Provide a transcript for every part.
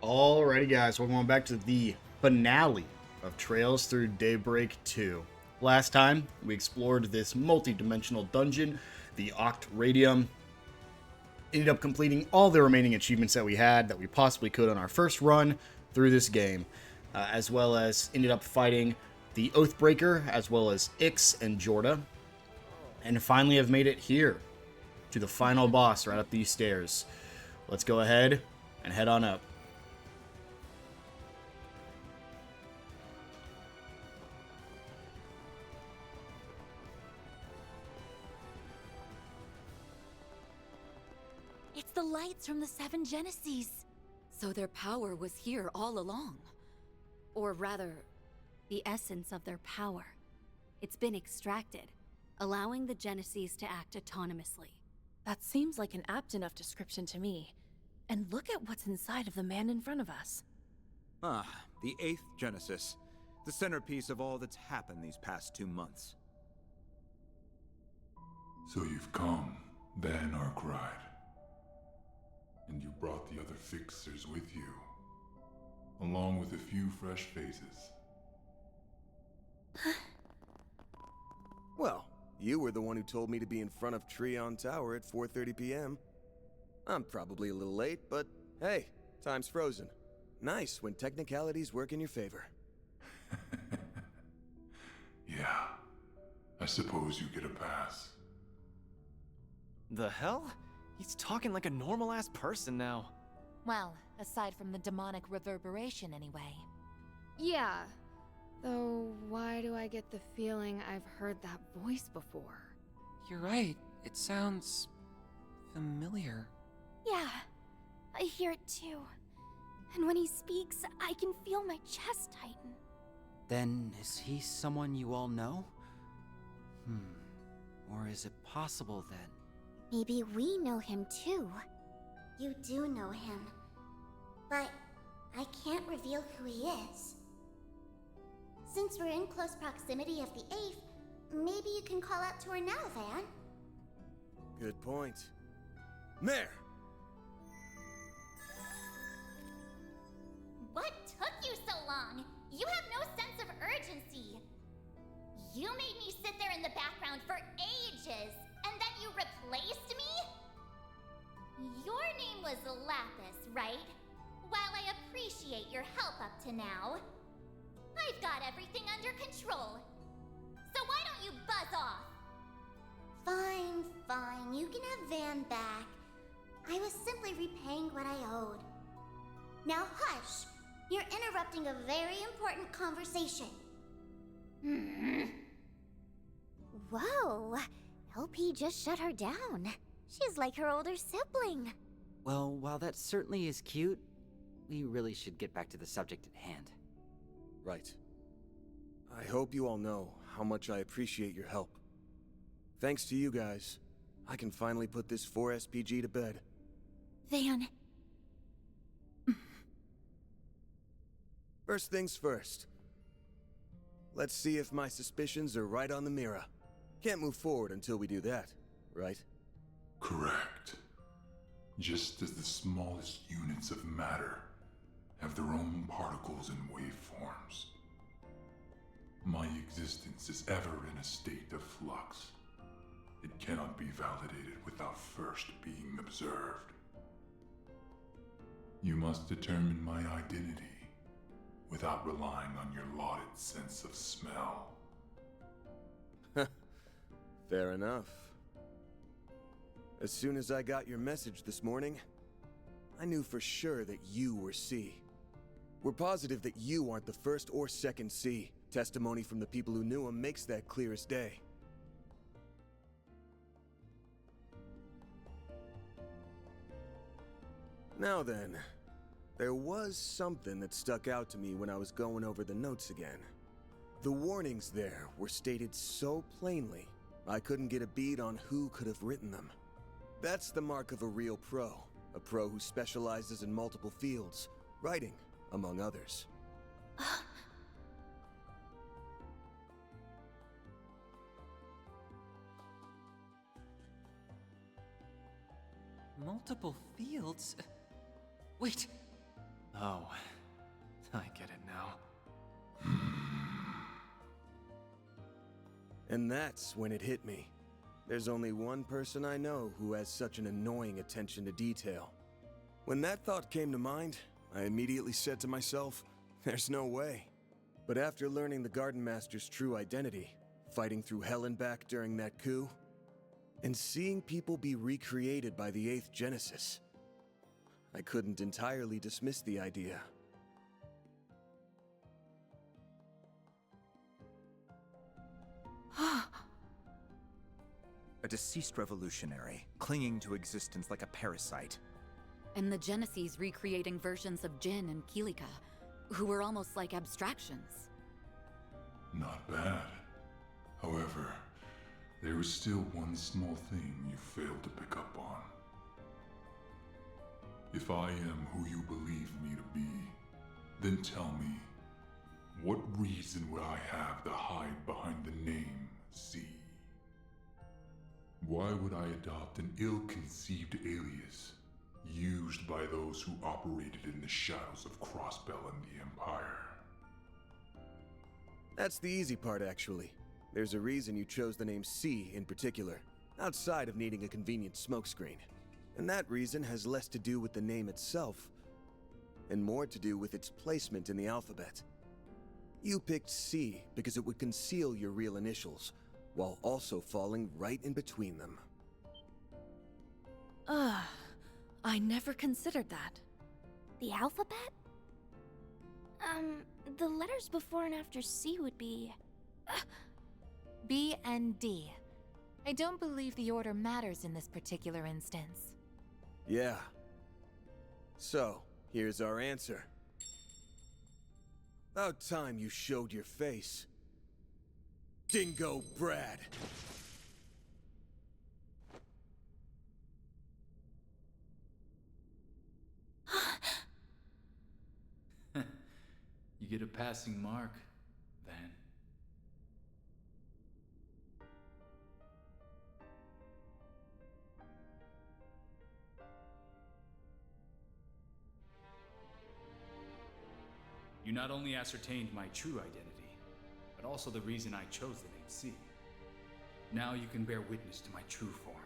Alrighty, guys, welcome back to the finale of Trails Through Daybreak 2. Last time, we explored this multi-dimensional dungeon, the Oct Radium. Ended up completing all the remaining achievements that we possibly could on our first run through this game, as well as ended up fighting the Oathbreaker, as well as Ix and Jorda, and finally have made it here to the final boss right up these stairs. Let's go ahead and head on up. It's the lights from the Seven Genesees. So their power was here all along. Or rather, the essence of their power. It's been extracted, allowing the Genesees to act autonomously. That seems like an apt enough description to me. And look at what's inside of the man in front of us. The 8th Genesis. The centerpiece of all that's happened these past 2 months. So you've come, then or cried. And you brought the other fixers with you, along with a few fresh faces. Well, you were the one who told me to be in front of Treon Tower at 4:30 p.m. I'm probably a little late, but hey, time's frozen. Nice when technicalities work in your favor. Yeah, I suppose you get a pass. The hell? He's talking like a normal-ass person now. Well, aside from the demonic reverberation anyway. Yeah. Though, why do I get the feeling I've heard that voice before? You're right. It sounds... familiar. Yeah, I hear it too. And when he speaks, I can feel my chest tighten. Then, is he someone you all know? Or is it possible that... Maybe we know him too. You do know him. But I can't reveal who he is. Since we're in close proximity of the 8th, maybe you can call out to her now, Van. Good point. Mare! What took you so long? You have no sense of urgency. You made me sit there in the background for ages, and then you replaced me? Your name was Lapis, right? While I appreciate your help up to now, I've got everything under control. So why don't you buzz off? Fine, fine. You can have Van back. I was simply repaying what I owed. Now hush. You're interrupting a very important conversation. Whoa. LP just shut her down. She's like her older sibling. Well, while that certainly is cute, we really should get back to the subject at hand. Right. I hope you all know how much I appreciate your help. Thanks to you guys, I can finally put this 4SPG to bed. Van. First things first. Let's see if my suspicions are right on the mirror. Can't move forward until we do that, right? Correct. Just as the smallest units of matter have their own particles and waveforms, my existence is ever in a state of flux. It cannot be validated without first being observed. You must determine my identity without relying on your lauded sense of smell. Fair enough. As soon as I got your message this morning, I knew for sure that you were C. We're positive that you aren't the first or second C. Testimony from the people who knew him makes that clear as day. Now then, there was something that stuck out to me when I was going over the notes again. The warnings there were stated so plainly, I couldn't get a bead on who could have written them. That's the mark of a real pro, a pro who specializes in multiple fields, writing, among others. Multiple fields? Wait, Oh, I get it now. And that's when it hit me. There's only one person I know who has such an annoying attention to detail. When that thought came to mind, I immediately said to myself, there's no way. But after learning the Garden Master's true identity, fighting through hell and back during that coup, and seeing people be recreated by the 8th Genesis, I couldn't entirely dismiss the idea. A deceased revolutionary, clinging to existence like a parasite. And the Genesis recreating versions of Jin and Kilika, who were almost like abstractions. Not bad. However, there is still one small thing you failed to pick up on. If I am who you believe me to be, then tell me, what reason would I have to hide behind the name C? Why would I adopt an ill-conceived alias used by those who operated in the shadows of Crossbell and the Empire? That's the easy part, actually. There's a reason you chose the name C in particular, outside of needing a convenient smokescreen. And that reason has less to do with the name itself, and more to do with its placement in the alphabet. You picked C because it would conceal your real initials, while also falling right in between them. I never considered that. The alphabet? The letters before and after C would be... B and D. I don't believe the order matters in this particular instance. Yeah. So, here's our answer. About time you showed your face. Dingo Brad! You get a passing mark, Van. You not only ascertained my true identity, but also the reason I chose the name C. Now you can bear witness to my true form,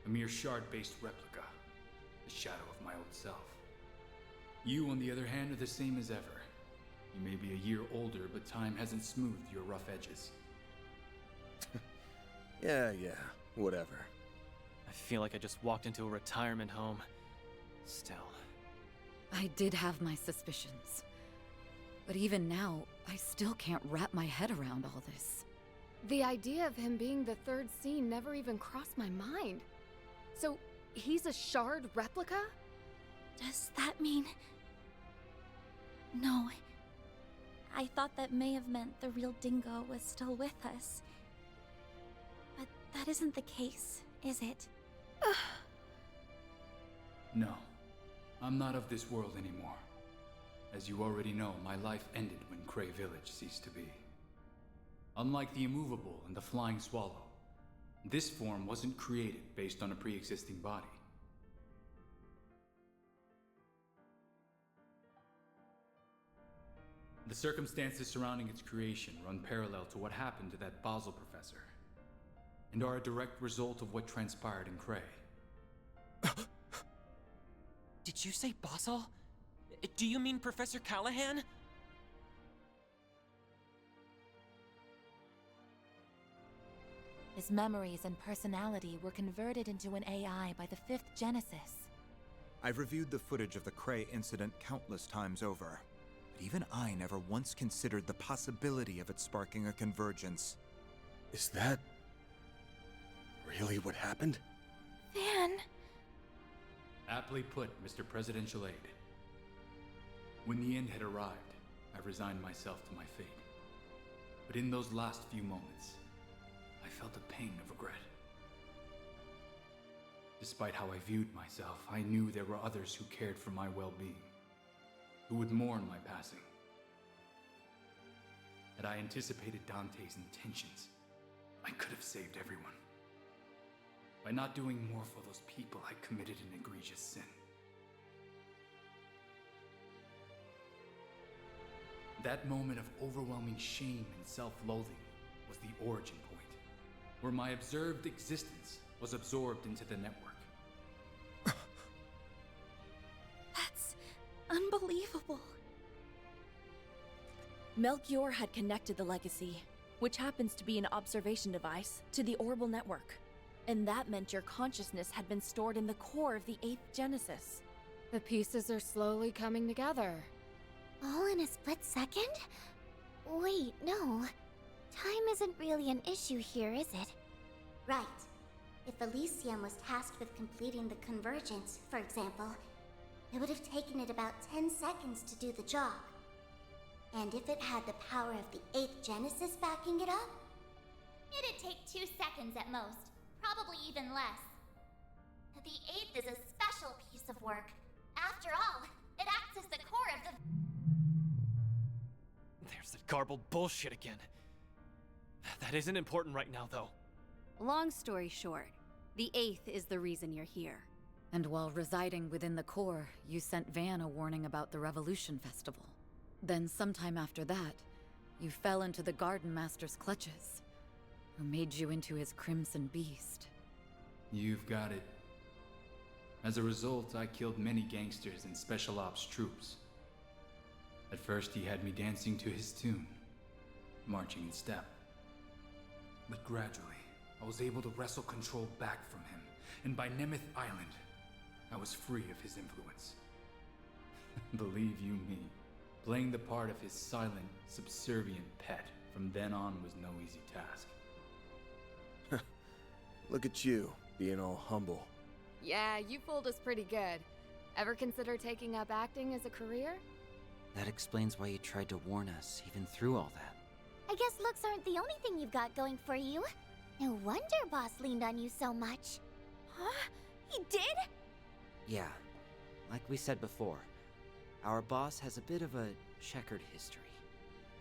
a mere shard-based replica, the shadow of my old self. You, on the other hand, are the same as ever. You may be a year older, but time hasn't smoothed your rough edges. Yeah, whatever. I feel like I just walked into a retirement home. Still. I did have my suspicions. But even now, I still can't wrap my head around all this. The idea of him being the third scene never even crossed my mind. So, he's a shard replica? Does that mean... No. I thought that may have meant the real Dingo was still with us. But that isn't the case, is it? No, I'm not of this world anymore. As you already know, my life ended when Cray Village ceased to be. Unlike the immovable and the flying swallow, this form wasn't created based on a pre-existing body. The circumstances surrounding its creation run parallel to what happened to that Basel professor, and are a direct result of what transpired in Cray. Did you say Basel? Do you mean Professor Callahan? His memories and personality were converted into an AI by the 5th Genesis. I've reviewed the footage of the Cray incident countless times over, but even I never once considered the possibility of it sparking a convergence. Is that... really what happened? Van... Aptly put, Mr. Presidential Aide. When the end had arrived, I resigned myself to my fate. But in those last few moments, I felt a pang of regret. Despite how I viewed myself, I knew there were others who cared for my well-being, who would mourn my passing. Had I anticipated Dante's intentions, I could have saved everyone. By not doing more for those people, I committed an egregious sin. That moment of overwhelming shame and self-loathing was the origin point, where my observed existence was absorbed into the network. That's unbelievable. Melchior had connected the legacy, which happens to be an observation device, to the orbital network. And that meant your consciousness had been stored in the core of the 8th Genesis. The pieces are slowly coming together. All in a split second? Wait, no. Time isn't really an issue here, is it? Right. If Elysium was tasked with completing the convergence, for example, it would have taken it about 10 seconds to do the job. And if it had the power of the 8th Genesis backing it up, it'd take 2 seconds at most, probably even less. The 8th is a special piece of work. After all, it acts as the core of the... There's that garbled bullshit again. That isn't important right now, though. Long story short, the 8th is the reason you're here. And while residing within the core, you sent Van a warning about the Revolution Festival. Then sometime after that, you fell into the Garden Master's clutches, who made you into his Crimson Beast. You've got it. As a result, I killed many gangsters and special ops troops. At first, he had me dancing to his tune, marching in step. But gradually, I was able to wrestle control back from him, and by Nemeth Island, I was free of his influence. Believe you me, playing the part of his silent, subservient pet from then on was no easy task. Look at you, being all humble. Yeah, you fooled us pretty good. Ever consider taking up acting as a career? That explains why you tried to warn us, even through all that. I guess looks aren't the only thing you've got going for you. No wonder Boss leaned on you so much. Huh? He did? Yeah, like we said before, our boss has a bit of a checkered history.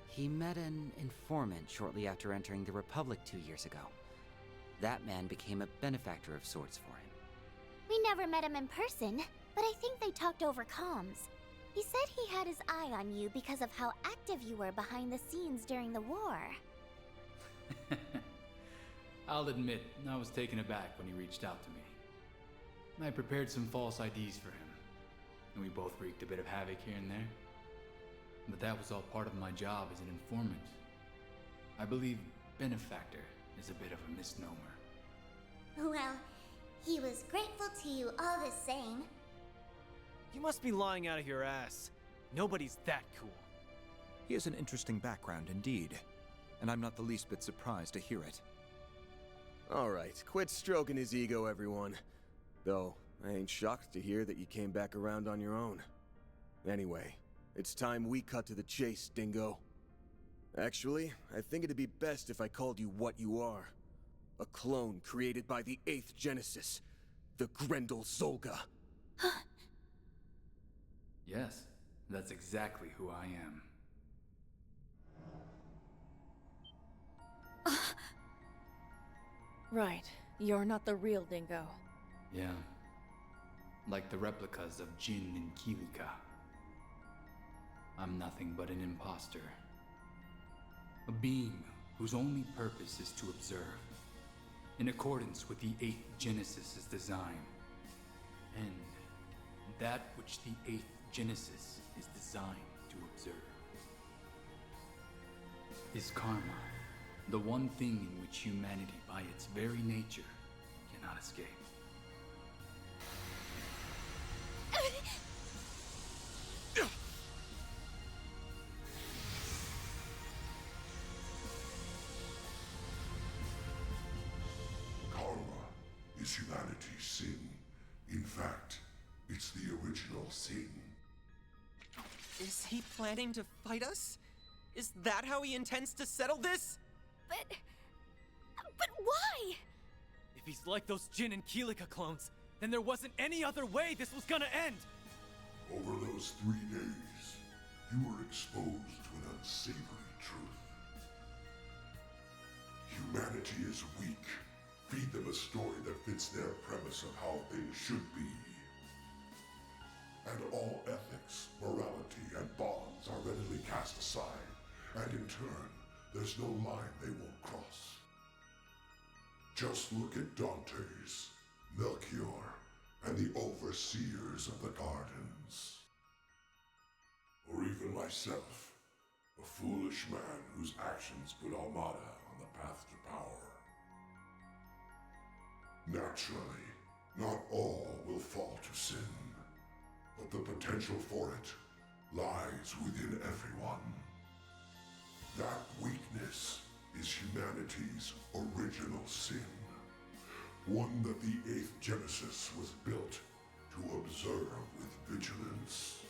He met an informant shortly after entering the Republic 2 years ago. That man became a benefactor of sorts for him. We never met him in person, but I think they talked over comms. He said he had his eye on you because of how active you were behind the scenes during the war. I'll admit, I was taken aback when he reached out to me. I prepared some false IDs for him, and we both wreaked a bit of havoc here and there. But that was all part of my job as an informant. I believe benefactor is a bit of a misnomer. Well, he was grateful to you all the same. You must be lying out of your ass. Nobody's that cool. He has an interesting background indeed, and I'm not the least bit surprised to hear it. Alright, quit stroking his ego, everyone. Though, I ain't shocked to hear that you came back around on your own. Anyway, it's time we cut to the chase, Dingo. Actually, I think it'd be best if I called you what you are. A clone created by the 8th Genesis, the Grendel Zolga. Yes, that's exactly who I am. Right, you're not the real Dingo. Yeah. Like the replicas of Jin and Kilika. I'm nothing but an imposter. A being whose only purpose is to observe, in accordance with the 8th Genesis' design. And that which the 8th Genesis is designed to observe is karma, the one thing in which humanity by its very nature cannot escape. Karma is humanity's sin. In fact, it's the original sin. Is he planning to fight us? Is that how he intends to settle this? But why? If he's like those Jin and Kilika clones, then there wasn't any other way this was gonna end! Over those 3 days, you were exposed to an unsavory truth. Humanity is weak. Feed them a story that fits their premise of how things should be. And all ethics, morality, and bonds are readily cast aside and in turn, there's no line they won't cross. Just look at Dante's, Melchior, and the overseers of the gardens. Or even myself, a foolish man whose actions put Almada on the path to power. Naturally, not all will fall to sin, but the potential for it lies within everyone. That weakness is humanity's original sin, one that the 8th Genesis was built to observe with vigilance.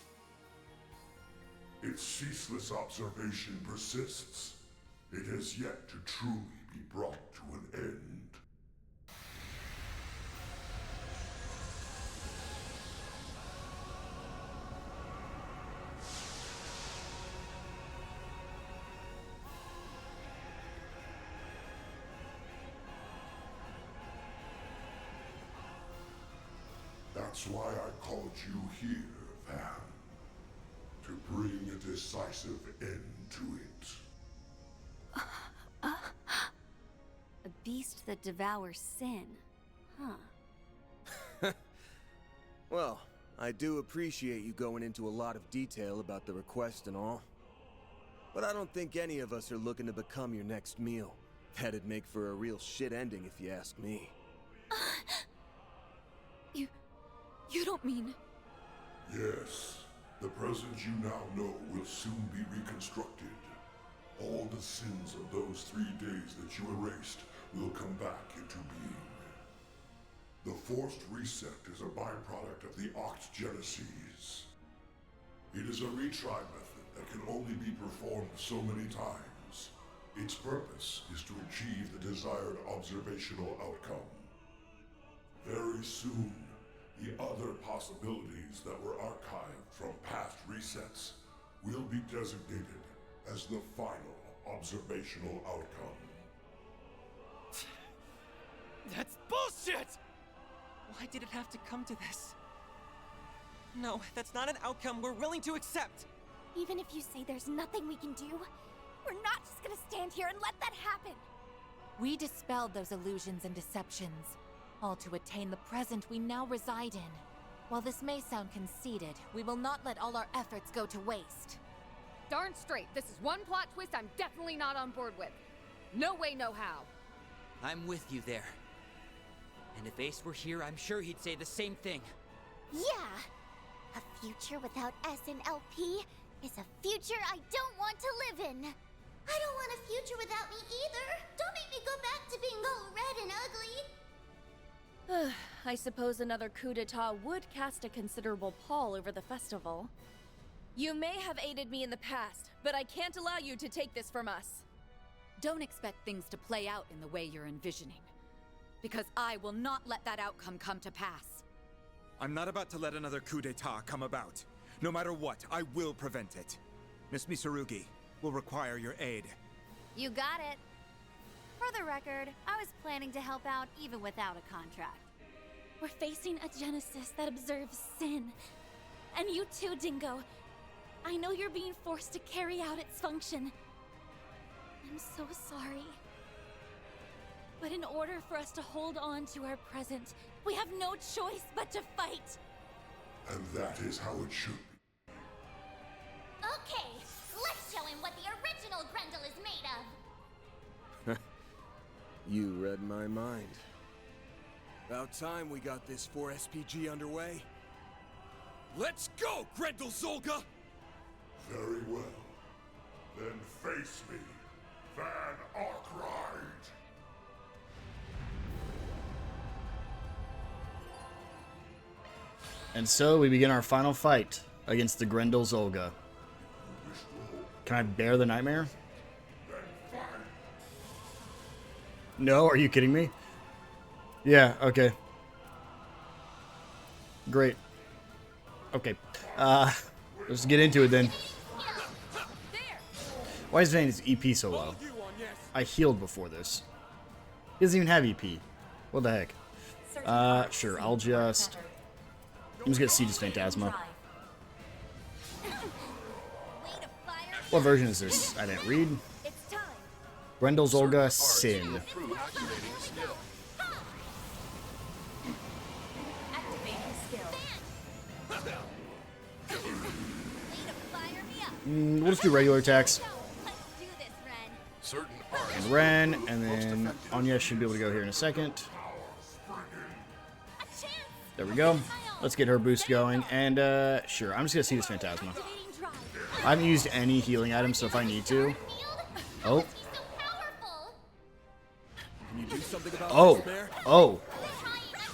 Its ceaseless observation persists. It has yet to truly be brought to an end. That's why I called you here, Van. To bring a decisive end to it. A beast that devours sin. Huh. Well, I do appreciate you going into a lot of detail about the request and all. But I don't think any of us are looking to become your next meal. That'd make for a real shit ending if you ask me. You don't mean... Yes. The present you now know will soon be reconstructed. All the sins of those 3 days that you erased will come back into being. The forced reset is a byproduct of the Octgeneses. It is a retry method that can only be performed so many times. Its purpose is to achieve the desired observational outcome. Very soon, the other possibilities that were archived from past resets will be designated as the final observational outcome. That's bullshit! Why did it have to come to this? No, that's not an outcome we're willing to accept! Even if you say there's nothing we can do, we're not just gonna stand here and let that happen! We dispelled those illusions and deceptions, all to attain the present we now reside in. While this may sound conceited, we will not let all our efforts go to waste. Darn straight, this is one plot twist I'm definitely not on board with. No way, no how. I'm with you there. And if Ace were here, I'm sure he'd say the same thing. Yeah! A future without S and LP is a future I don't want to live in. I don't want a future without me either. Don't make me go back to being all red and ugly. I suppose another coup d'etat would cast a considerable pall over the festival. You may have aided me in the past, but I can't allow you to take this from us. Don't expect things to play out in the way you're envisioning. Because I will not let that outcome come to pass. I'm not about to let another coup d'etat come about. No matter what, I will prevent it. Miss Mitsurugi will require your aid. You got it. For the record, I was planning to help out even without a contract. We're facing a Genesis that observes sin. And you too, Dingo. I know you're being forced to carry out its function. I'm so sorry. But in order for us to hold on to our present, we have no choice but to fight. And that is how it should be. Okay, let's show him what the original Grendel is made of. You read my mind. About time we got this 4SPG underway. Let's go, Grendel Zolga! Very well. Then face me, Van Arkwright. And so we begin our final fight against the Grendel Zolga. Can I bear the nightmare? No, are you kidding me? Yeah, okay. Great. Okay. Let's get into it then. Why is Van's EP so low? I healed before this. He doesn't even have EP. What the heck? Sure, I'm just gonna Siege Phantasma. What version is this? I didn't read. Grendel's Olga Sin. We'll just do regular attacks. And Ren, and then Anya should be able to go here in a second. There we go. Let's get her boost going. And, sure, I'm just going to see this Phantasma. I haven't used any healing items, so if I need to... Oh. Oh. Oh.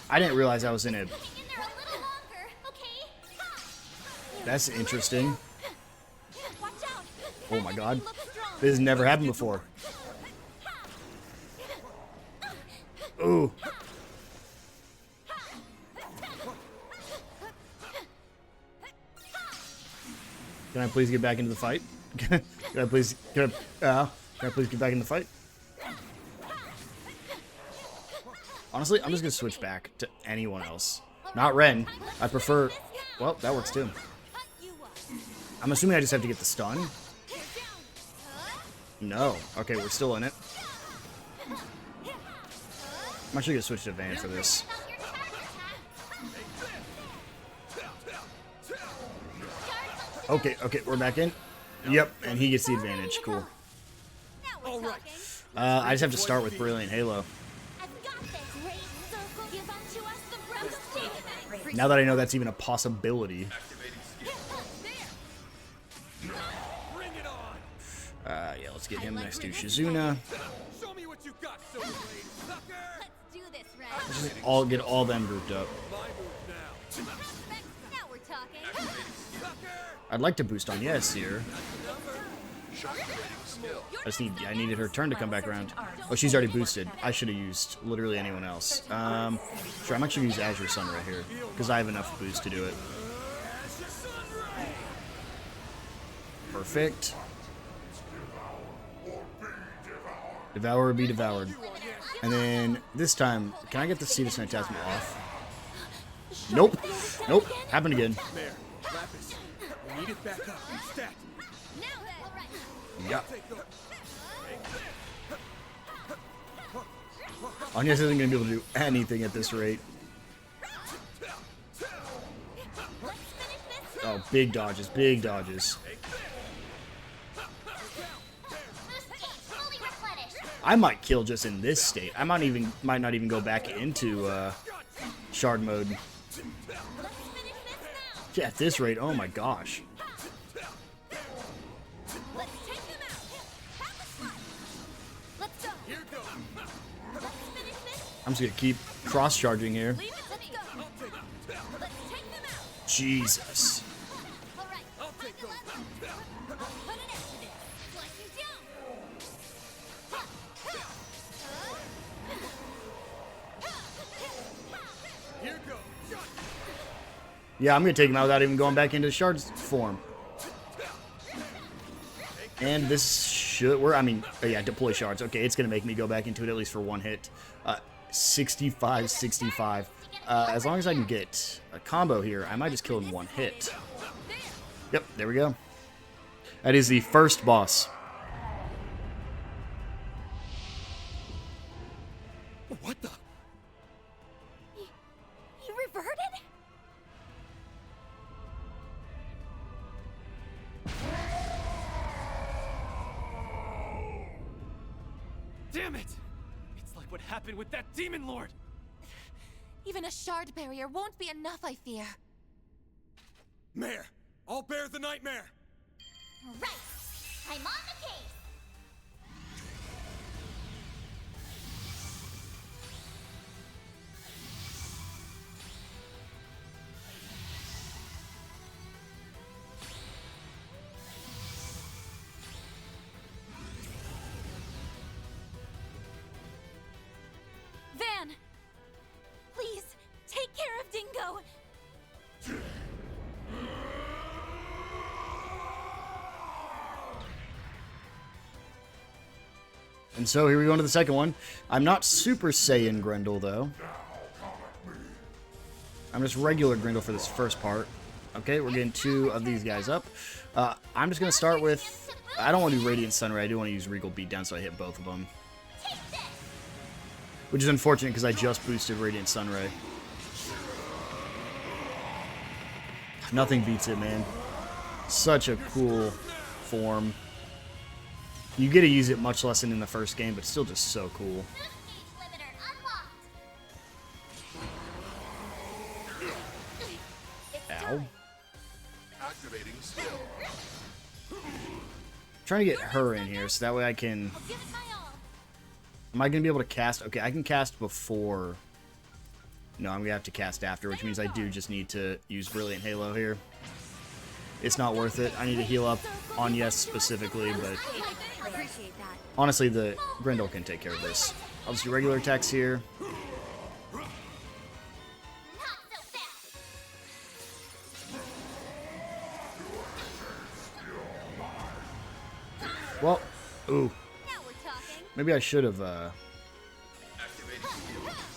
I didn't realize I was in a... That's interesting. Oh my god. This has never happened before. Ooh. Can I please get back into the fight? Can I please get back in the fight? Honestly, I'm just gonna switch back to anyone else. Not Ren. I prefer... Well, that works too. I'm assuming I just have to get the stun. No. Okay, we're still in it. I'm actually gonna switch to advantage for this. Okay, okay, we're back in. Yep, and he gets the advantage. Cool. I just have to start with Brilliant Halo. Now that I know that's even a possibility. Yeah, let's get him next to Shizuna. Let's just get all them grouped up. I'd like to boost on Yes here. I needed her turn to come back around. Oh, she's already boosted. I should have used literally anyone else. Sure, I'm actually gonna use Azure Sun right here because I have enough boost to do it. Perfect. Devour or be devoured. And then this time, can I get the Cetus Phantasma off? Nope. Nope. Happened again. Yeah. Anya isn't going to be able to do anything at this rate. Oh, big dodges, big dodges. I might kill just in this state. I might not even go back into shard mode. Yeah, at this rate, oh my gosh. I'm just gonna keep cross-charging here. Jesus. Yeah, I'm gonna take him out without even going back into shard form. And this should work. I mean, oh yeah, deploy shards. Okay, it's gonna make me go back into it at least for one hit. 65. As long as I can get a combo here, I might just kill in one hit. Yep, there we go. That is the first boss. What the? He reverted? Damn it! It's like what happened with that demon lord! Even a shard barrier won't be enough, I fear. Mare, I'll bear the nightmare! Right! I'm on the case! Van! Please, take care of Dingo! And so here we go into the second one. I'm not Super Saiyan Grendel, though. I'm just regular Grendel for this first part. Okay, we're getting 2 of these guys up. I'm just going to start with... I don't want to do Radiant Sunray. I do want to use Regal Beatdown, so I hit both of them. Which is unfortunate because I just boosted Radiant Sunray. Nothing beats it, man. Such a cool form. You get to use it much less than in the first game, but still just so cool. Ow. Trying to get her in here so that way I can... Am I going to be able to cast? Okay, I can cast before... No, I'm going to have to cast after, which means I do just need to use Brilliant Halo here. It's not worth it. I need to heal up on Yes specifically, but... Honestly, the Grendel can take care of this. I'll just do regular attacks here. Well, ooh. Maybe I should have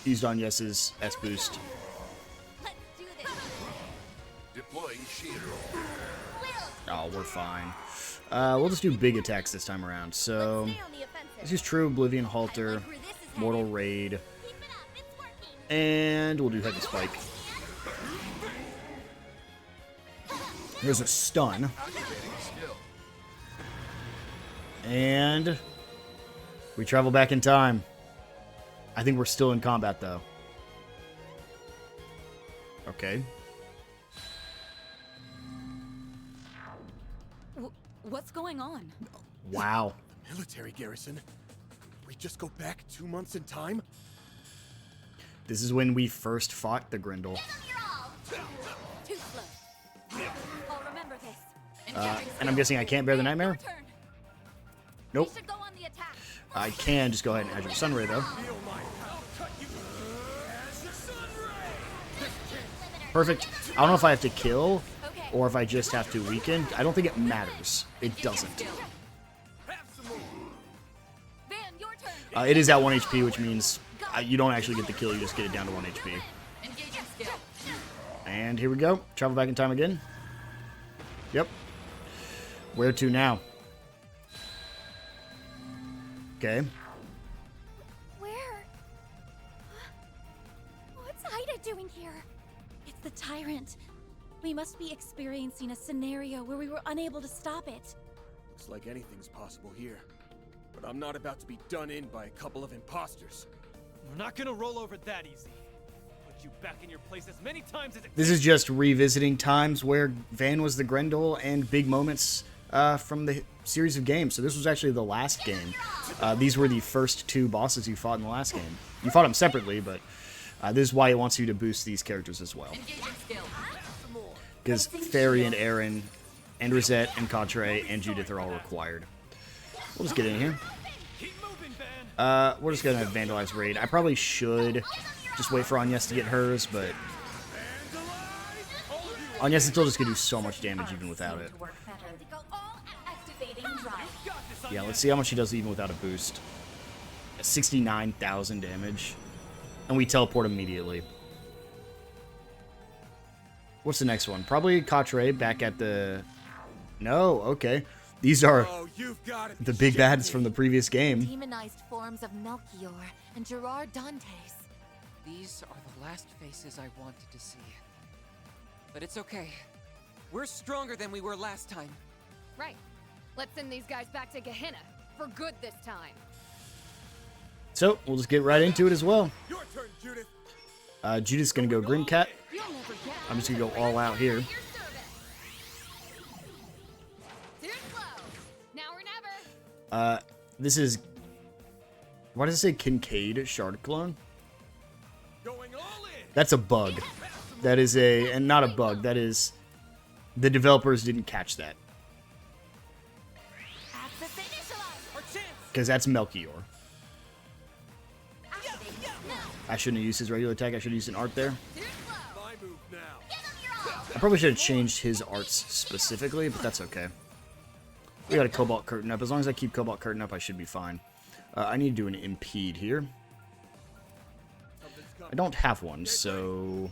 used on Yes's S boost. Oh, we're fine. We'll just do big attacks this time around. So let's use True Oblivion Halter, Mortal Raid, and we'll do Heavy Spike. There's a stun. And we travel back in time. I think we're still in combat, though. Okay. What's going on? Wow. The military garrison? We just go back 2 months in time? This is when we first fought the Grendel. Too slow. I'll remember this. And I'm guessing I can't bear the Nightmare? Nope. Should go on the attack. I can just go ahead and add your Sunray, though. Perfect. I don't know if I have to kill or if I just have to weaken. I don't think it matters. It doesn't. It is at 1 HP, which means you don't actually get the kill. You just get it down to 1 HP. And here we go. Travel back in time again. Yep. Where to now? Okay. Where? What's Ida doing here? It's the Tyrant. We must be experiencing a scenario where we were unable to stop it. Looks like anything's possible here. But I'm not about to be done in by a couple of imposters. We're not gonna roll over that easy. Put you back in your place as many times as it This is just revisiting times where Van was the Grendel and big moments from the series of games. So this was actually the last game. These were the first 2 bosses you fought in the last game. You fought them separately, but this is why it wants you to boost these characters as well. Because Fairy and Aaron and Rosette and Contre and Judith are all required. We'll just get in here. We're just going to Vandalize Raid. I probably should just wait for Agnes to get hers, but Agnes is still just going to do so much damage even without it. Yeah, let's see how much she does even without a boost. 69,000 damage. And we teleport immediately. What's the next one? Probably Quatre back at the... No, okay. These are the big bads from the previous game. Demonized forms of Melchior and Gerard Dantes. These are the last faces I wanted to see. But it's okay. We're stronger than we were last time. Right. Let's send these guys back to Gehenna. For good this time. So, we'll just get right into it as well. Your turn, Judith. Judith's gonna go Grimcat. I'm just gonna go all out here. This is... Why does it say Kincaid Shard Clone? That's a bug. That is a... And not a bug. That is... The developers didn't catch that. Because that's Melchior. I shouldn't have used his regular attack. I should have used an art there. I probably should have changed his arts specifically, but that's okay. We got a Cobalt Curtain up. As long as I keep Cobalt Curtain up, I should be fine. I need to do an Impede here. I don't have one, so...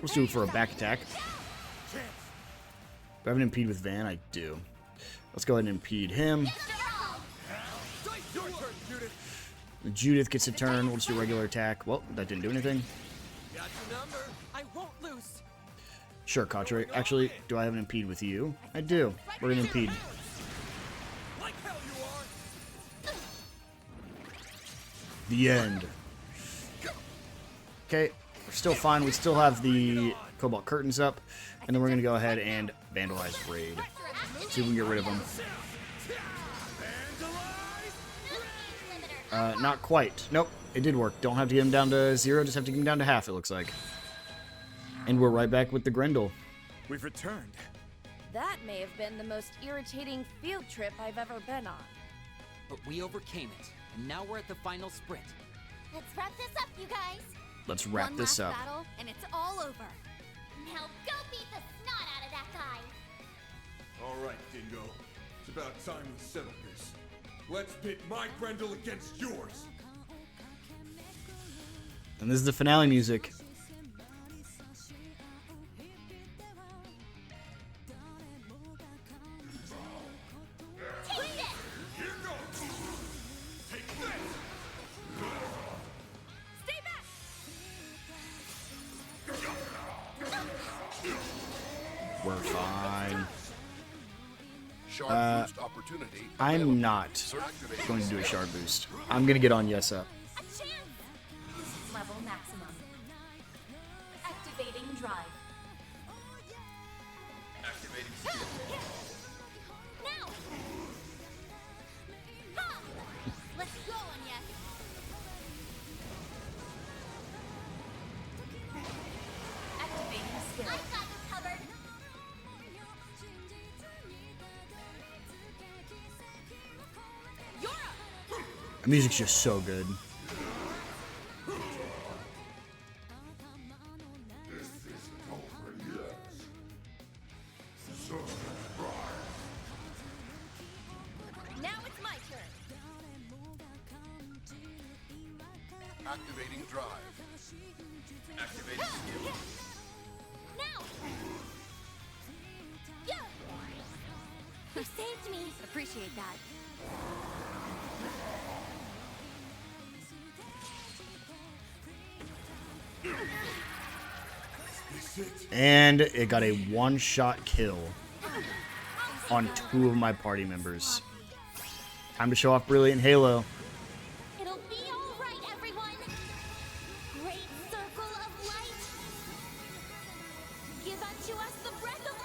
Let's do it for a back attack. I have an impede with Van? I do. Let's go ahead and impede him. Judith gets a turn. We'll just do regular attack. Well, that didn't do anything. Got your number. I won't lose. Sure, Katre. Actually, do I have an impede with you? I do. We're gonna impede. Like hell you are. The end. Okay, we're still fine. We still have the Cobalt Curtains up. And then we're gonna go ahead and vandalize Raid. See if we can get rid of him. Not quite. Nope, it did work. Don't have to get him down to 0, just have to get him down to half, it looks like. And we're right back with the Grendel. We've returned. That may have been the most irritating field trip I've ever been on. But we overcame it, and now we're at the final sprint. Let's wrap this up, you guys. Let's wrap One this last up. battle, and it's all over. Now go beat the snot out of that guy. All right, Dingo. It's about time we settle this. Let's pit my Grendel against yours. And this is the finale music. We're fine. I'm not going to do a shard boost. I'm going to get on Yes Up. Level maximum. Activating drive. Activating skill. Now! Ha! Let's go, Anya! Activating skill. I've got you covered! The music's just so good. Now it's my turn. Activating drive. Activating skill. Now! You saved me. Appreciate that. And it got a one-shot kill on 2 of my party members. Time to show off Brilliant Halo. It'll be alright, everyone! Great circle of light! Give unto us the breath of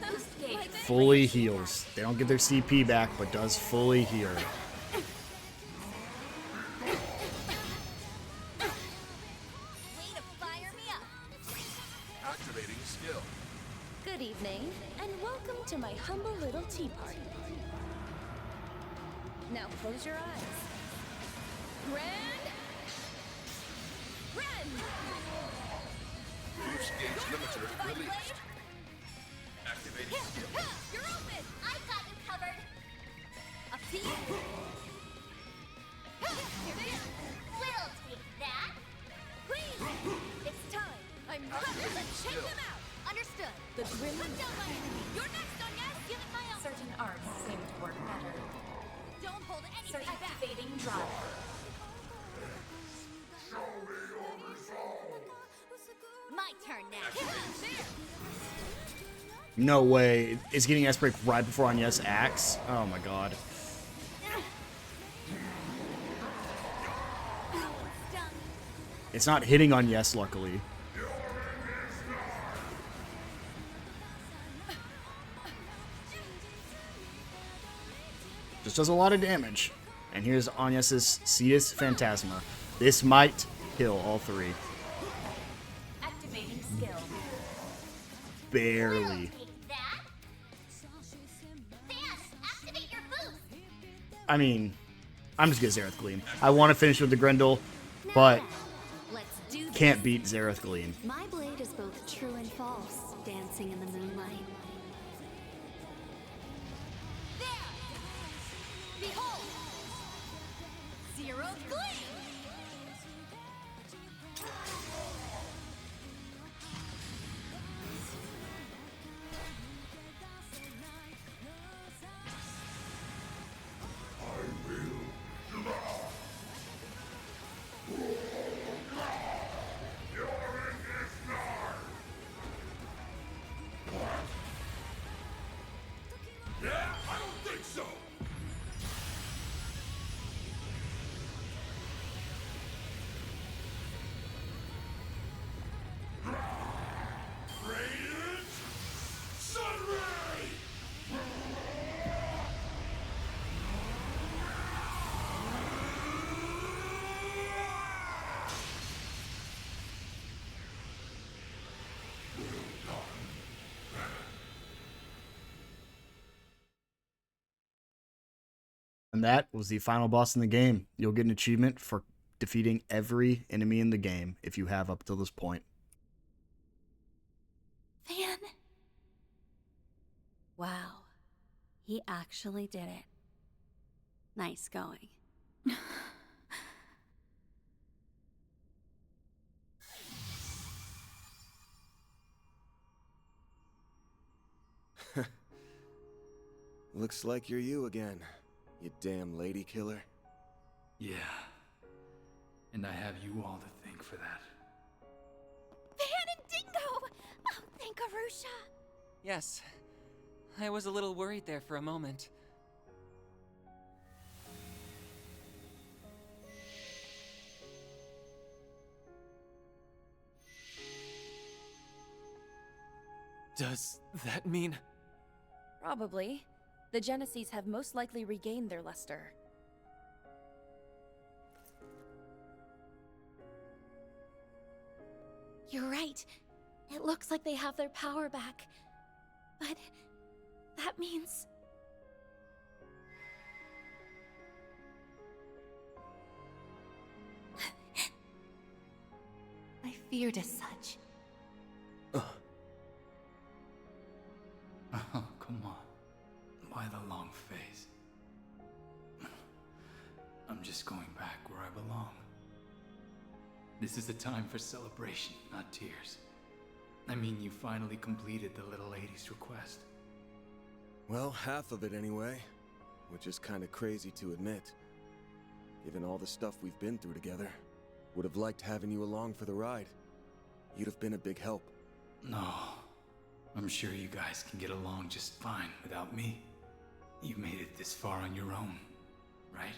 life! Boost gauge. Fully heals. They don't get their CP back, but does fully heal. Way to fire me up! Activating skill. Good evening, and welcome to my humble little tea party. Now close your eyes. Grand Boost gauge limiter released. Activating skill. You're open! I've got you covered! Up to you! We'll take that! Please! It's time! I'm ready! Let's check them out! Understood. The grim Put down my enemy! You're next, Anya! Give it my all! Certain arms seem to work better. Don't hold anything back! Activating drive. My turn now! No way. It's getting S-Break right before Anya's axe. Oh my god. It's not hitting on Yes, luckily. Just does a lot of damage. And here's Anyas's Cetus Phantasma. This might kill all 3. Activating skill. Barely. Take that! Van, activate your boost! I mean, I'm just gonna Zareth Gleam. I want to finish with the Grendel, but Let's do this. can't beat Zareth Gleam. My blade is both true and false, dancing in the moonlight. There! Behold! Zero Gleam! And that was the final boss in the game. You'll get an achievement for defeating every enemy in the game if you have up till this point. Van. Wow. He actually did it. Nice going. Looks like you're you again, you damn lady killer. Yeah. And I have you all to thank for that. Van and Dingo! Oh, thank Arusha! Yes. I was a little worried there for a moment. Does that mean... Probably. The Genesees have most likely regained their luster. You're right. It looks like they have their power back. But that means... I feared as such. Oh, come on. Why the long face? I'm just going back where I belong. This is a time for celebration, not tears. I mean, you finally completed the little lady's request. Well, half of it anyway, which is kind of crazy to admit. Given all the stuff we've been through together, would have liked having you along for the ride. You'd have been a big help. No, I'm sure you guys can get along just fine without me. You made it this far on your own, right?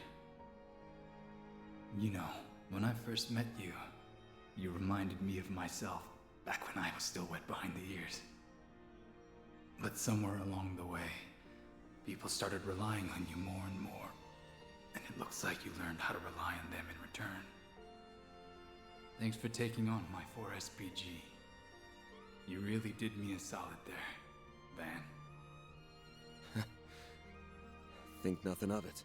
You know, when I first met you, you reminded me of myself back when I was still wet behind the ears. But somewhere along the way, people started relying on you more and more, and it looks like you learned how to rely on them in return. Thanks for taking on my 4SPG. You really did me a solid there, Van. Think nothing of it.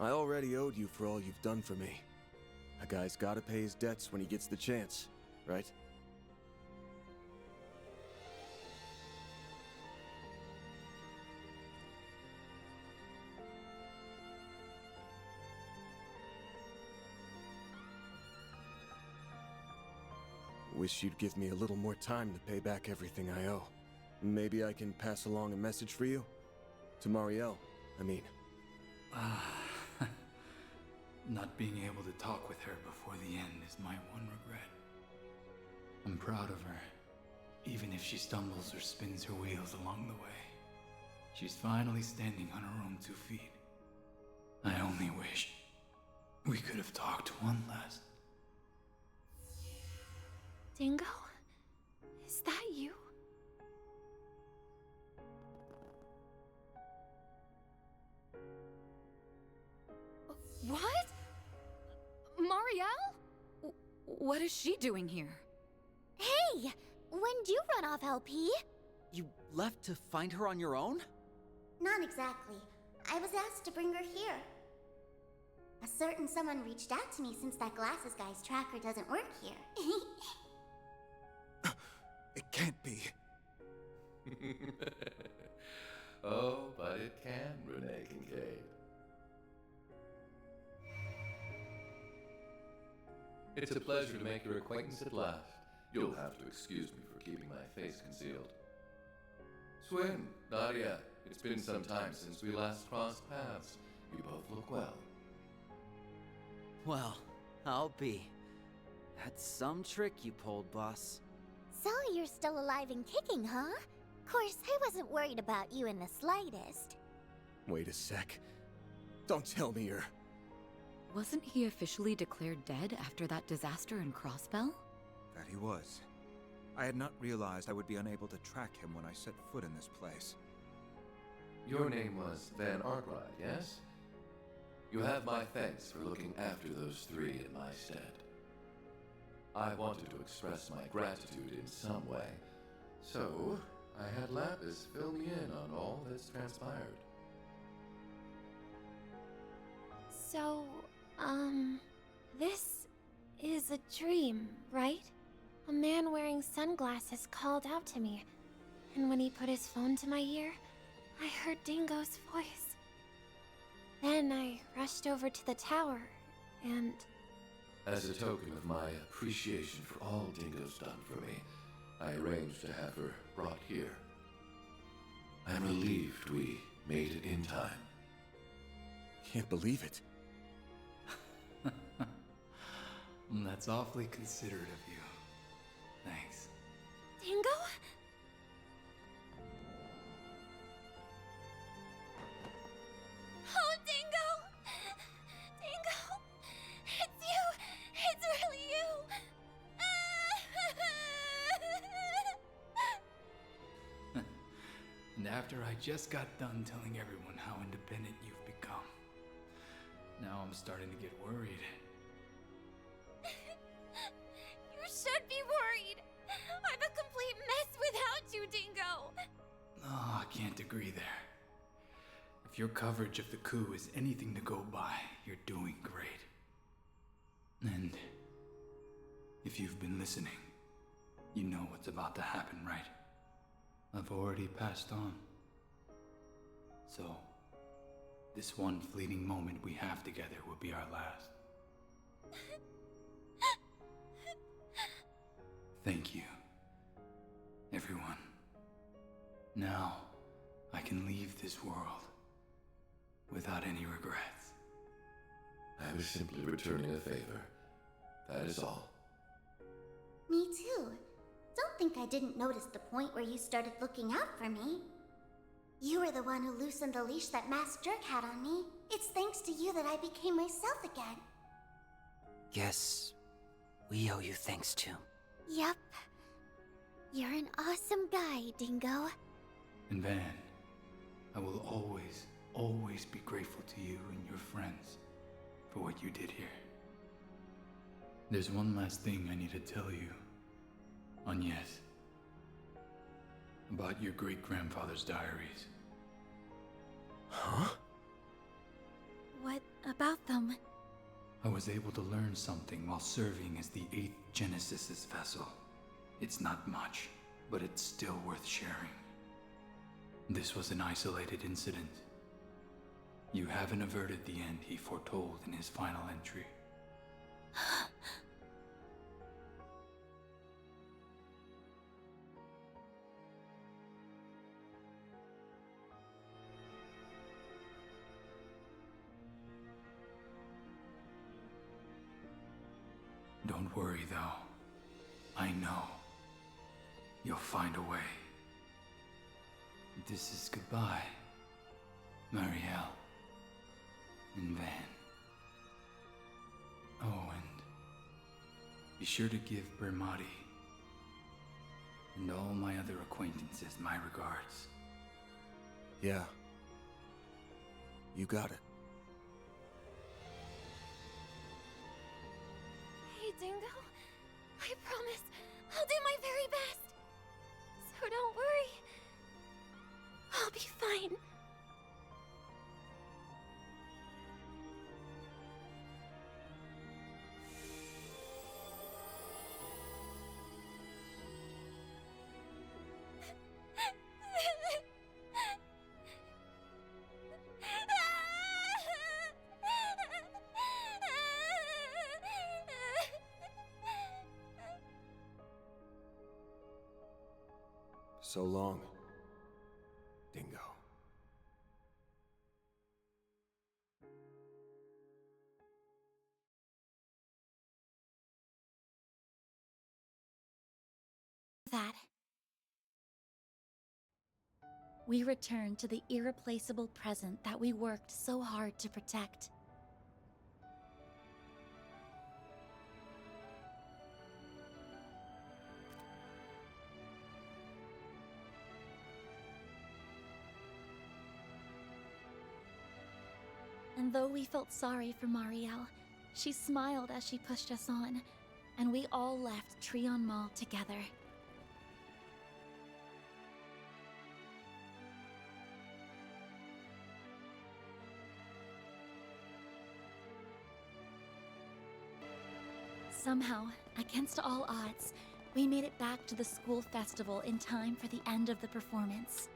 I already owed you for all you've done for me. A guy's gotta pay his debts when he gets the chance, right? Wish you'd give me a little more time to pay back everything I owe. Maybe I can pass along a message for you? To Marielle, I mean. Not being able to talk with her before the end is my one regret. I'm proud of her, even if she stumbles or spins her wheels along the way. She's finally standing on her own 2 feet. I only wish we could have talked one last. Dingo? Is that you? What? Marielle? What is she doing here? Hey! When'd you run off, LP? You left to find her on your own? Not exactly. I was asked to bring her here. A certain someone reached out to me since that glasses guy's tracker doesn't work here. It can't be. Oh, but it can, Renee Kincaid. It's a pleasure to make your acquaintance at last. You'll have to excuse me for keeping my face concealed. Swin, Nadia, it's been some time since we last crossed paths. You both look well. Well, I'll be. That's some trick you pulled, boss. So you're still alive and kicking, huh? Course, I wasn't worried about you in the slightest. Wait a sec. Don't tell me you're... Wasn't he officially declared dead after that disaster in Crossbell? That he was. I had not realized I would be unable to track him when I set foot in this place. Your name was Van Arkwright, yes? You have my thanks for looking after those 3 in my stead. I wanted to express my gratitude in some way, so I had Lapis fill me in on all that's transpired. So, this is a dream, right? A man wearing sunglasses called out to me, and when he put his phone to my ear, I heard Dingo's voice. Then I rushed over to the tower, and... As a token of my appreciation for all Dingo's done for me, I arranged to have her brought here. I am relieved we made it in time. Can't believe it. That's awfully considerate of you. Thanks. Dingo? Oh, Dingo! Dingo! It's you! It's really you! And after I just got done telling everyone how independent you've become, now I'm starting to get worried. You should be worried! I'm a complete mess without you, Dingo! Oh, I can't agree there. If your coverage of the coup is anything to go by, you're doing great. And if you've been listening, you know what's about to happen, right? I've already passed on. So, this one fleeting moment we have together will be our last. Thank you, everyone. Now, I can leave this world without any regrets. I was simply returning a favor. That is all. Me too. Don't think I didn't notice the point where you started looking out for me. You were the one who loosened the leash that Masked Jerk had on me. It's thanks to you that I became myself again. Guess we owe you thanks too. Yup. You're an awesome guy, Dingo. And Van, I will always, always be grateful to you and your friends for what you did here. There's one last thing I need to tell you, Agnes, about your great-grandfather's diaries. Huh? What about them? I was able to learn something while serving as the 8th Genesis's vessel. It's not much, but it's still worth sharing. This was an isolated incident. You haven't averted the end he foretold in his final entry. Don't worry, though. I know. You'll find a way. This is goodbye, Marielle and Van. Oh, and be sure to give Bermati and all my other acquaintances my regards. Yeah. You got it. Hey, Dingo. I promise I'll do my very best. So don't worry. I'll be fine. So long, Dingo. That. We return to the irreplaceable present that we worked so hard to protect. And though we felt sorry for Marielle, she smiled as she pushed us on, and we all left Trion Mall together. Somehow, against all odds, we made it back to the school festival in time for the end of the performance.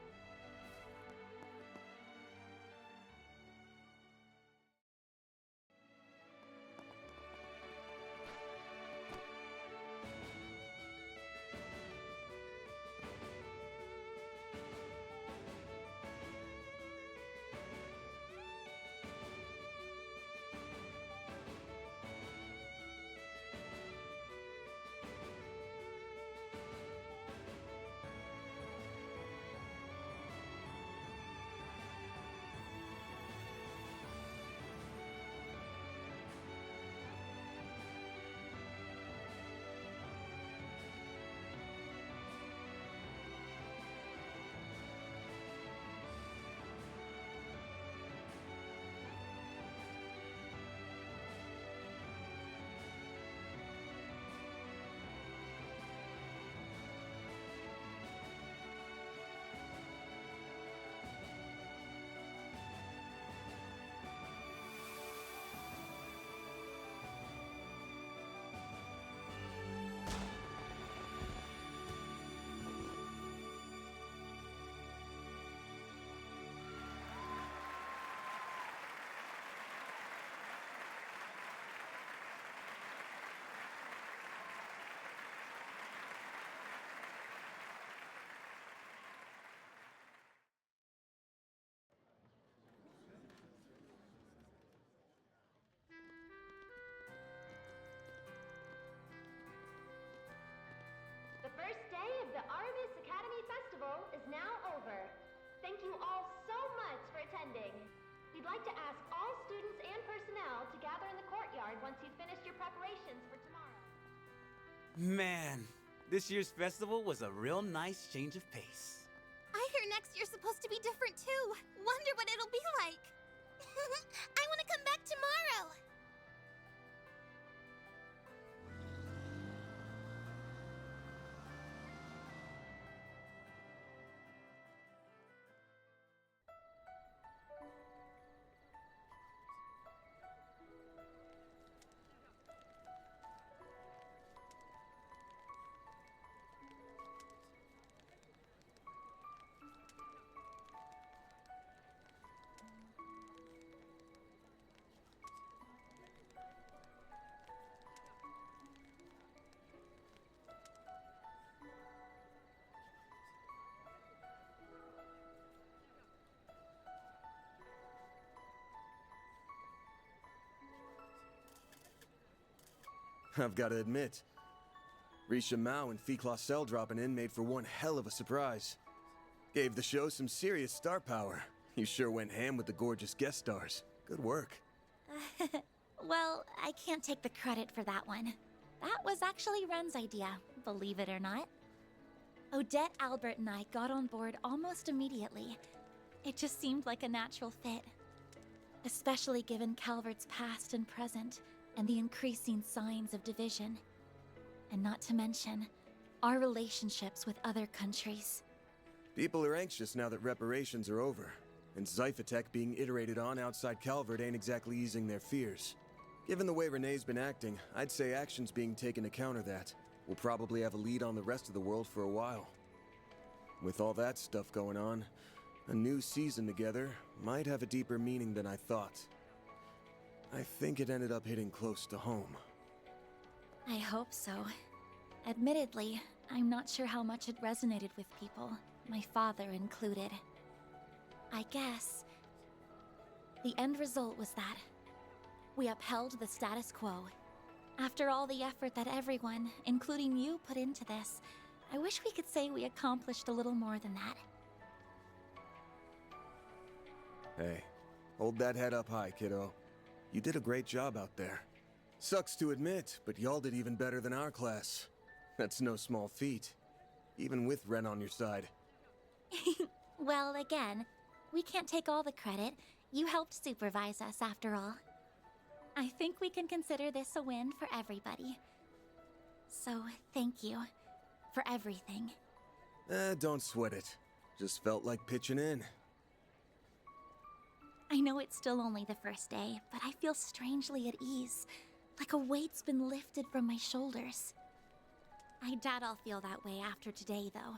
The first day of the Artemis Academy Festival is now over. Thank you all so much for attending. We'd like to ask all students and personnel to gather in the courtyard once you've finished your preparations for tomorrow. Man, this year's festival was a real nice change of pace. I hear next year's supposed to be different too. Wonder what it'll be like. I want to come back tomorrow. I've got to admit, Risha Mao and Fee Clausel dropping in made for one hell of a surprise. Gave the show some serious star power. You sure went ham with the gorgeous guest stars. Good work. Well, I can't take the credit for that one. That was actually Ren's idea, believe it or not. Odette, Albert, and I got on board almost immediately. It just seemed like a natural fit. Especially given Calvard's past and present, and the increasing signs of division. And not to mention, our relationships with other countries. People are anxious now that reparations are over, and Zyphatech being iterated on outside Calvard ain't exactly easing their fears. Given the way Renee's been acting, I'd say action's being taken to counter that. We'll probably have a lead on the rest of the world for a while. With all that stuff going on, a new season together might have a deeper meaning than I thought. I think it ended up hitting close to home. I hope so. Admittedly, I'm not sure how much it resonated with people, my father included. I guess the end result was that we upheld the status quo. After all the effort that everyone, including you, put into this, I wish we could say we accomplished a little more than that. Hey, hold that head up high, kiddo. You did a great job out there. Sucks to admit, but y'all did even better than our class. That's no small feat, even with Ren on your side. Well, again, we can't take all the credit. You helped supervise us, after all. I think we can consider this a win for everybody. So, thank you for everything. Don't sweat it. Just felt like pitching in. I know it's still only the first day, but I feel strangely at ease. Like a weight's been lifted from my shoulders. I doubt I'll feel that way after today, though.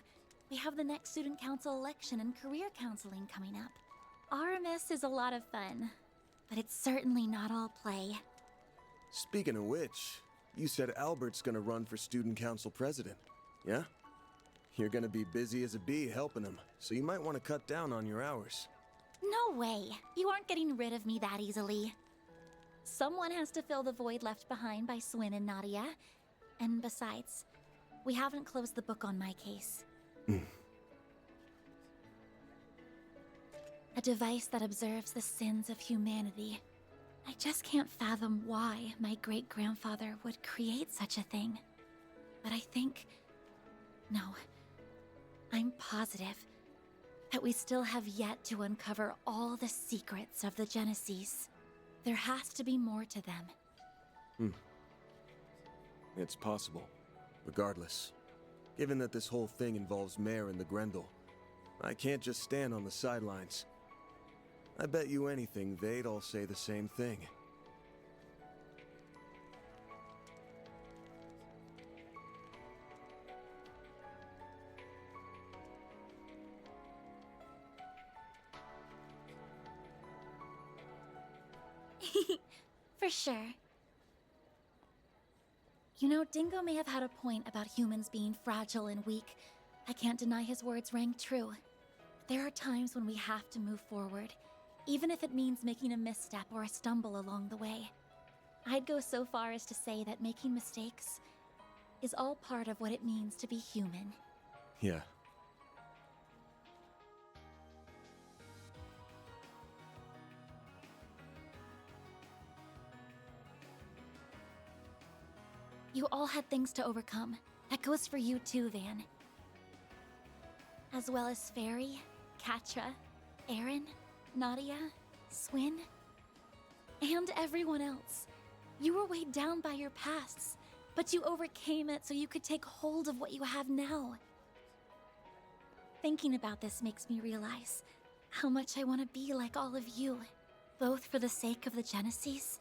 We have the next student council election and career counseling coming up. RMS is a lot of fun, but it's certainly not all play. Speaking of which, you said Albert's gonna run for student council president, yeah? You're gonna be busy as a bee helping him, so you might want to cut down on your hours. No way! You aren't getting rid of me that easily. Someone has to fill the void left behind by Swin and Nadia. And besides, we haven't closed the book on my case. A device that observes the sins of humanity. I just can't fathom why my great-grandfather would create such a thing. But I think... No. I'm positive that we still have yet to uncover all the secrets of the Genesis. There has to be more to them. It's possible. Regardless. Given that this whole thing involves Mare and the Grendel, I can't just stand on the sidelines. I bet you anything they'd all say the same thing. For sure. You know, Dingo may have had a point about humans being fragile and weak. I can't deny his words rang true. There are times when we have to move forward, even if it means making a misstep or a stumble along the way. I'd go so far as to say that making mistakes is all part of what it means to be human. Yeah. You all had things to overcome. That goes for you too, Van. As well as Fairy, Katra, Aaron, Nadia, Swin, and everyone else. You were weighed down by your pasts, but you overcame it so you could take hold of what you have now. Thinking about this makes me realize how much I want to be like all of you, both for the sake of the Genesis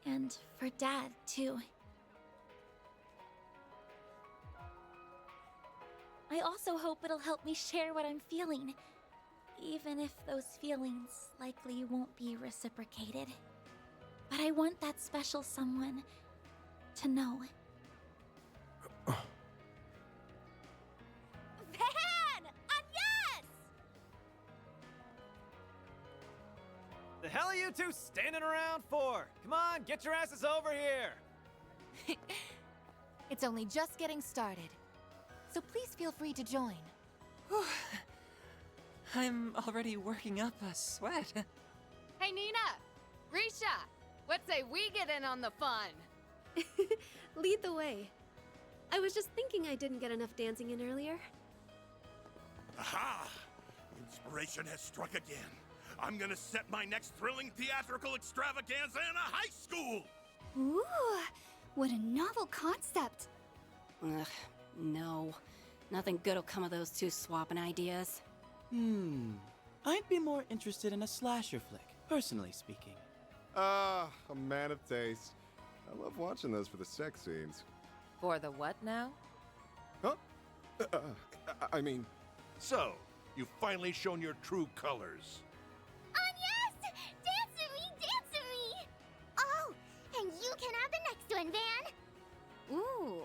and for Dad, too. I also hope it'll help me share what I'm feeling, even if those feelings likely won't be reciprocated. But I want that special someone to know. Van! Agnes! The hell are you two standing around for? Come on, get your asses over here! It's only just getting started. So please feel free to join. I'm already working up a sweat. Hey, Nina! Risha! What say we get in on the fun? Lead the way. I was just thinking I didn't get enough dancing in earlier. Aha! Inspiration has struck again. I'm gonna set my next thrilling theatrical extravaganza in a high school! Ooh, what a novel concept. Ugh, no. Nothing good'll come of those two swapping ideas. I'd be more interested in a slasher flick, personally speaking. A man of taste. I love watching those for the sex scenes. For the what now? Huh? I mean... So, you've finally shown your true colors. Yes! Dance with me! Dance with me! Oh, and you can have the next one, Van! Ooh.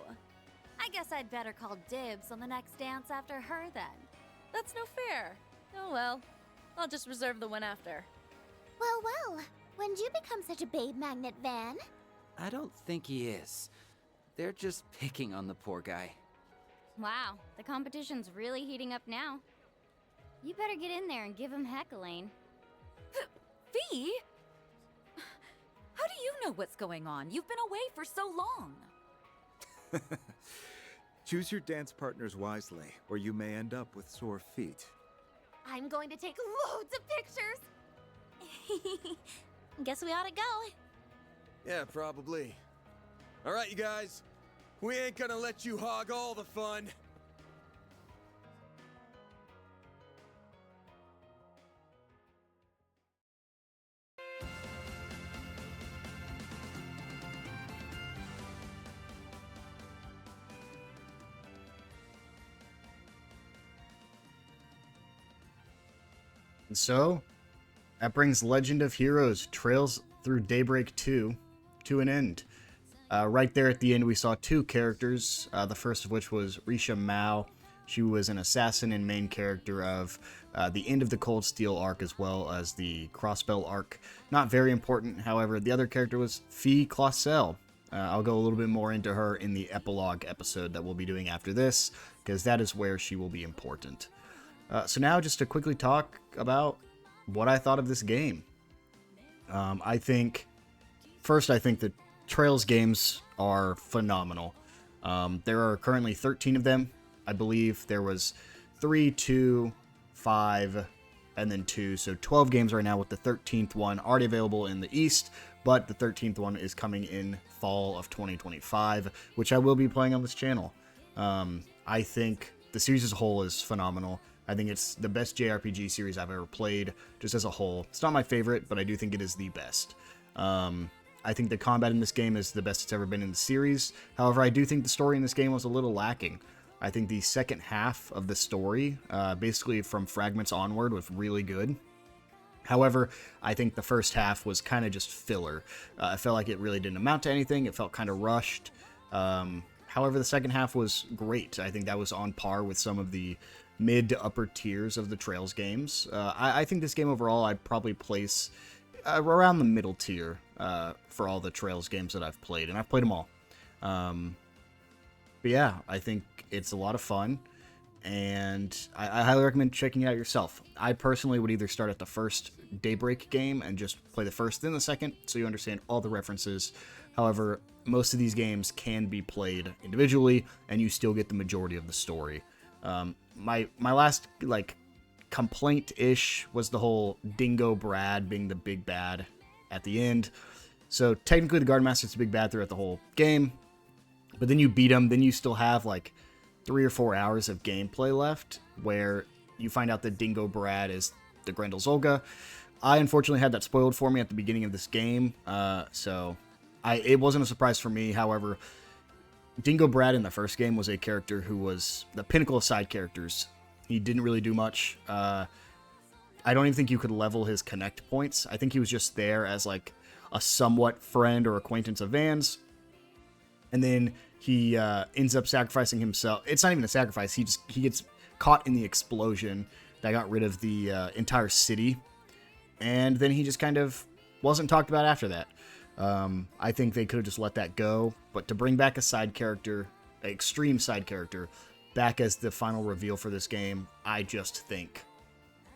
I guess I'd better call dibs on the next dance after her then. That's no fair. Oh well. I'll just reserve the one after. Well, when did you become such a babe magnet, Van? I don't think he is. They're just picking on the poor guy. Wow, the competition's really heating up now. You better get in there and give him heck, Elaine. Fee? How do you know what's going on? You've been away for so long. Choose your dance partners wisely, or you may end up with sore feet. I'm going to take loads of pictures! Guess we ought to go. Yeah, probably. All right, you guys. We ain't gonna let you hog all the fun. And so, that brings Legend of Heroes Trails Through Daybreak 2 to an end. Right there at the end, we saw two characters, the first of which was Risha Mao. She was an assassin and main character of the end of the Cold Steel arc as well as the Crossbell arc. Not very important, however. The other character was Fee Clausel. I'll go a little bit more into her in the epilogue episode that we'll be doing after this, because that is where she will be important. So now just to quickly talk about what I thought of this game. I think the Trails games are phenomenal. There are currently 13 of them. I believe there was 3, 2, 5, and then 2. So 12 games right now, with the 13th one already available in the East, but the 13th one is coming in fall of 2025, which I will be playing on this channel. I think the series as a whole is phenomenal. I think it's the best JRPG series I've ever played, just as a whole. It's not my favorite, but I do think it is the best. I think the combat in this game is the best it's ever been in the series. However, I do think the story in this game was a little lacking. I think the second half of the story, basically from Fragments onward, was really good. However, I think the first half was kind of just filler. I felt like it really didn't amount to anything. It felt kind of rushed. However, the second half was great. I think that was on par with some of the mid to upper tiers of the Trails games. I think this game overall I'd probably place around the middle tier for all the Trails games that I've played, and I've played them all. But yeah, I think it's a lot of fun, and I highly recommend checking it out yourself. I personally would either start at the first Daybreak game and just play the first, then the second, so you understand all the references. However, most of these games can be played individually, and you still get the majority of the story. My last, complaint-ish was the whole Dingo Brad being the big bad at the end. So technically the Guard Master's the big bad throughout the whole game, but then you beat him, then you still have 3 or 4 hours of gameplay left where you find out that Dingo Brad is the Grendel Zolga. I unfortunately had that spoiled for me at the beginning of this game, so it wasn't a surprise for me. However, Dingo Brad in the first game was a character who was the pinnacle of side characters. He didn't really do much. I don't even think you could level his connect points. I think he was just there as a somewhat friend or acquaintance of Van's. And then he ends up sacrificing himself. It's not even a sacrifice. He gets caught in the explosion that got rid of the entire city. And then he just kind of wasn't talked about after that. I think they could have just let that go. But to bring back a side character, an extreme side character, back as the final reveal for this game, I just think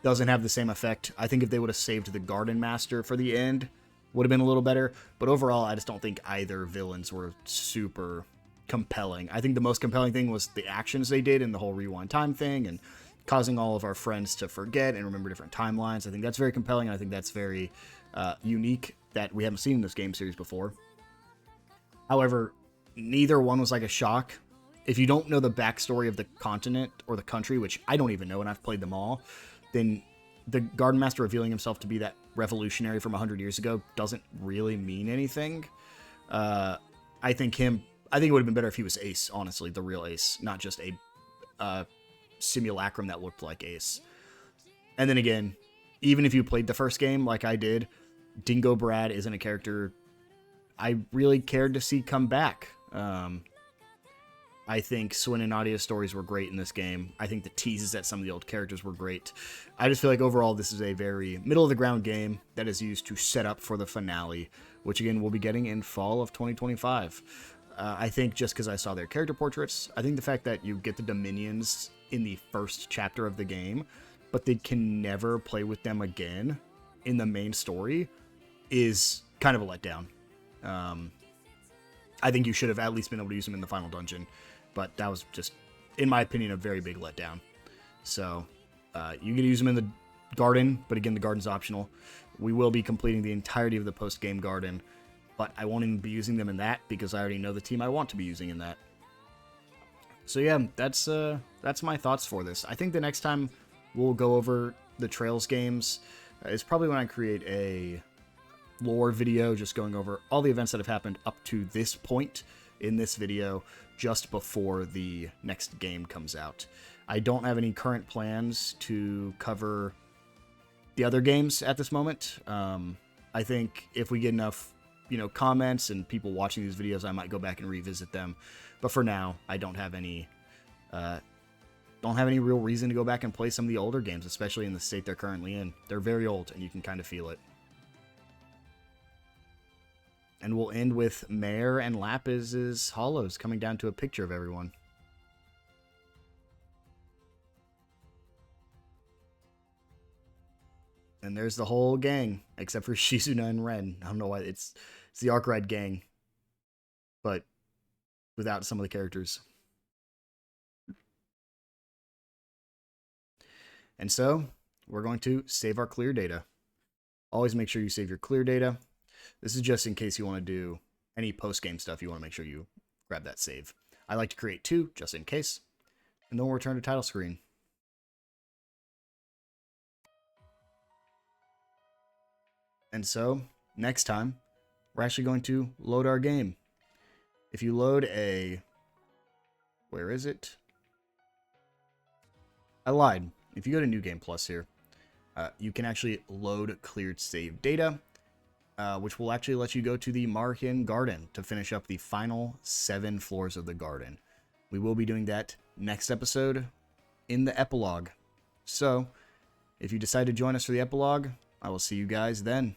doesn't have the same effect. I think if they would have saved the Garden Master for the end, would have been a little better. But overall, I just don't think either villains were super compelling. I think the most compelling thing was the actions they did and the whole rewind time thing and causing all of our friends to forget and remember different timelines. I think that's very compelling, and I think that's very unique that we haven't seen in this game series before. However, neither one was a shock. If you don't know the backstory of the continent or the country, which I don't even know, and I've played them all, then the Garden Master revealing himself to be that revolutionary from 100 years ago doesn't really mean anything. I think it would have been better if he was Ace, honestly, the real Ace, not just a simulacrum that looked like Ace. And then again, even if you played the first game like I did, Dingo Brad isn't a character I really cared to see come back. I think Swin and Nadia's stories were great in this game. I think the teases at some of the old characters were great. I just feel like overall this is a very middle-of-the-ground game that is used to set up for the finale, which again we'll be getting in fall of 2025. I think just because I saw their character portraits, I think the fact that you get the Dominions in the first chapter of the game, but they can never play with them again in the main story is kind of a letdown. I think you should have at least been able to use them in the final dungeon, but that was just, in my opinion, a very big letdown. So, you get to use them in the garden, but again, the garden's optional. We will be completing the entirety of the post-game garden, but I won't even be using them in that because I already know the team I want to be using in that. So yeah, that's my thoughts for this. I think the next time we'll go over the Trails games is probably when I create a lore video, just going over all the events that have happened up to this point in this video, just before the next game comes out. I don't have any current plans to cover the other games at this moment. I think if we get enough, comments and people watching these videos, I might go back and revisit them. But for now, I don't have any real reason to go back and play some of the older games, especially in the state they're currently in. They're very old, and you can kind of feel it. And we'll end with Mare and Lapis's hollows coming down to a picture of everyone. And there's the whole gang, except for Shizuna and Ren. I don't know why. It's the Arkwright gang, but without some of the characters. And so, we're going to save our clear data. Always make sure you save your clear data. This is just in case you want to do any post-game stuff. You want to make sure you grab that save. I like to create 2, just in case. And then we'll return to title screen. And so, next time, we're actually going to load our game. If you load a... Where is it? I lied. If you go to New Game Plus here, you can actually load cleared save data, which will actually let you go to the Marhin Garden to finish up the final 7 floors of the garden. We will be doing that next episode in the epilogue. So, if you decide to join us for the epilogue, I will see you guys then.